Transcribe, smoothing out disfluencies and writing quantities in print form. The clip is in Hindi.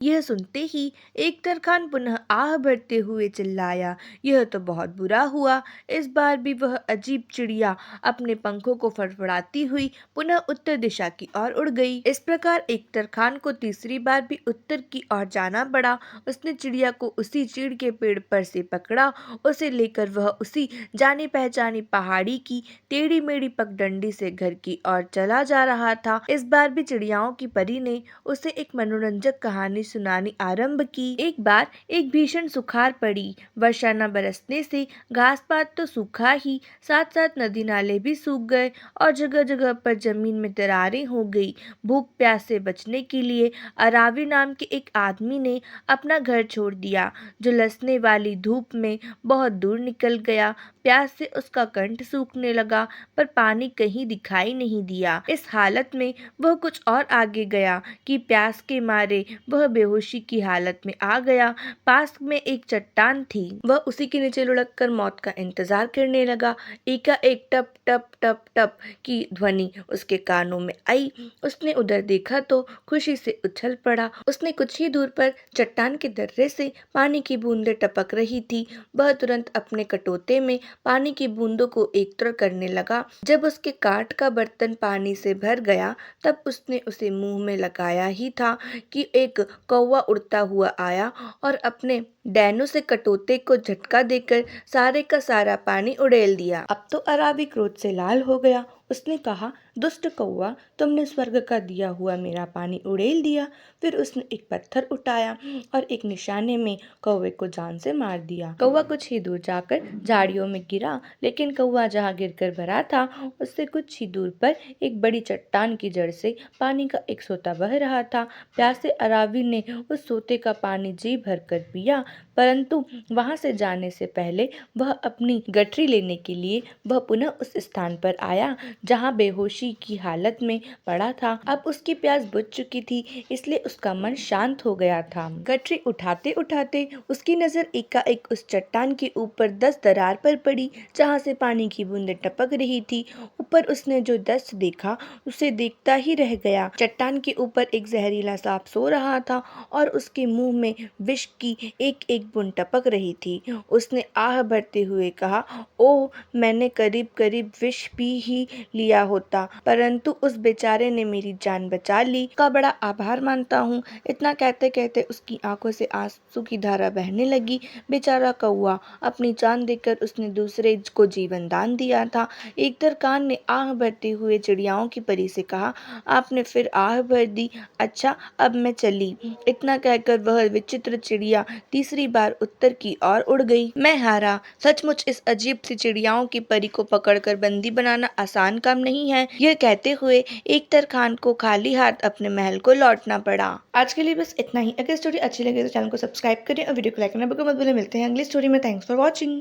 यह सुनते ही एकतर खान पुनः आह भरते हुए चिल्लाया, यह तो बहुत बुरा हुआ। इस बार भी वह अजीब चिड़िया अपने पंखों को फड़फड़ाती हुई पुनः उत्तर दिशा की ओर उड़ गई। इस प्रकार एकतर खान को तीसरी बार भी उत्तर की ओर जाना पड़ा। उसने चिड़िया को उसी चीड़ के पेड़ पर से पकड़ा। उसे लेकर वह उसी जानी पहचानी पहाड़ी की टेढ़ी मेढ़ी पगडंडी से घर की ओर चला जा रहा था। इस बार भी चिड़ियाओं की परी ने उसे एक मनोरंजक कहानी सुनानी आरंभ की। एक बार एक भीषण सुखाड़ पड़ी। वर्षा न बरसने से घास पात तो सूखा ही, साथ साथ नदी नाले भी सूख गए और जगह जगह पर जमीन में दरारें हो गई। भूख प्यास से बचने के लिए अरावी नाम के एक आदमी ने अपना घर छोड़ दिया। झुलसने वाली धूप में बहुत दूर निकल गया। प्यास से उसका कंठ सूखने लगा, पर पानी कहीं दिखाई नहीं दिया। इस हालत में वह कुछ और आगे गया कि प्यास के मारे वह बेहोशी की हालत में आ गया। पास में एक चट्टान थी। वह उसी के नीचे लुढ़क कर मौत का इंतजार करने लगा। एकाएक टप टप टप टप की ध्वनि उसके कानों में आई। उसने उधर देखा तो खुशी से उछल पड़ा। उसने कुछ ही दूर पर चट्टान के दर्रे से पानी की बूंदें टपक रही थी। वह तुरंत अपने कटोते में पानी की बूंदों को एकत्र करने लगा। जब उसके काठ का बर्तन पानी से भर गया, तब उसने उसे मुंह में लगाया ही था कि एक कौवा उड़ता हुआ आया और अपने डैनों से कटोते को झटका देकर सारे का सारा पानी उड़ेल दिया। अब तो अरावी क्रोध से लाल हो गया। उसने कहा, दुष्ट कौवा, तुमने स्वर्ग का दिया हुआ मेरा पानी उड़ेल दिया। फिर उसने एक पत्थर उठाया और एक निशाने में कौवे को जान से मार दिया। कौवा कुछ ही दूर जाकर झाड़ियों में गिरा, लेकिन कौवा जहाँ गिरकर भरा था, उससे कुछ ही दूर पर एक बड़ी चट्टान की जड़ से पानी का एक सोता बह रहा था। प्यासे अरावी ने उस सोते का पानी जी भर कर पिया, परंतु वहां से जाने से पहले वह अपनी गठरी लेने के लिए वह पुनः उस स्थान पर आया जहां बेहोशी की हालत में पड़ा था। अब उसकी प्यास बुझ चुकी थी, इसलिए उसका मन शांत हो गया था। गठरी उठाते उठाते उसकी नजर एकाएक उस चट्टान के ऊपर 10 दरार पर पड़ी, जहां से पानी की बूंदें टपक रही थी। ऊपर उसने जो दृश्य देखा, उसे देखता ही रह गया। चट्टान के ऊपर एक जहरीला सांप सो रहा था और उसके मुंह में विष की एक एक बूंद टपक रही थी। उसने आह भरते हुए कहा, ओह, मैंने करीब करीब विष पी ही लिया होता, परंतु उस बेचारे ने मेरी जान बचा ली। का बड़ा आभार मानता हूँ। इतना कहते कहते उसकी आंखों से आंसू की धारा बहने लगी। बेचारा कौवा, अपनी जान देकर उसने दूसरे को जीवन दान दिया था। एकतर खान ने आह भरते हुए चिड़ियाओं की परी से कहा, आपने फिर आह भर दी। अच्छा, अब मैं चली। इतना कहकर वह विचित्र चिड़िया तीसरी बार उत्तर की ओर उड़ गई। मैं हारा। सचमुच इस अजीब सी चिड़ियाओं की परी को पकड़कर बंदी बनाना आसान काम नहीं है। यह कहते हुए एकतर खान को खाली हाथ अपने महल को लौटना पड़ा। आज के लिए बस इतना ही। अगर स्टोरी अच्छी लगे तो चैनल को सब्सक्राइब करें और वीडियो को लाइक करना बिल्कुल मत भूलें। मिलते हैं अगली स्टोरी में। Thanks for watching.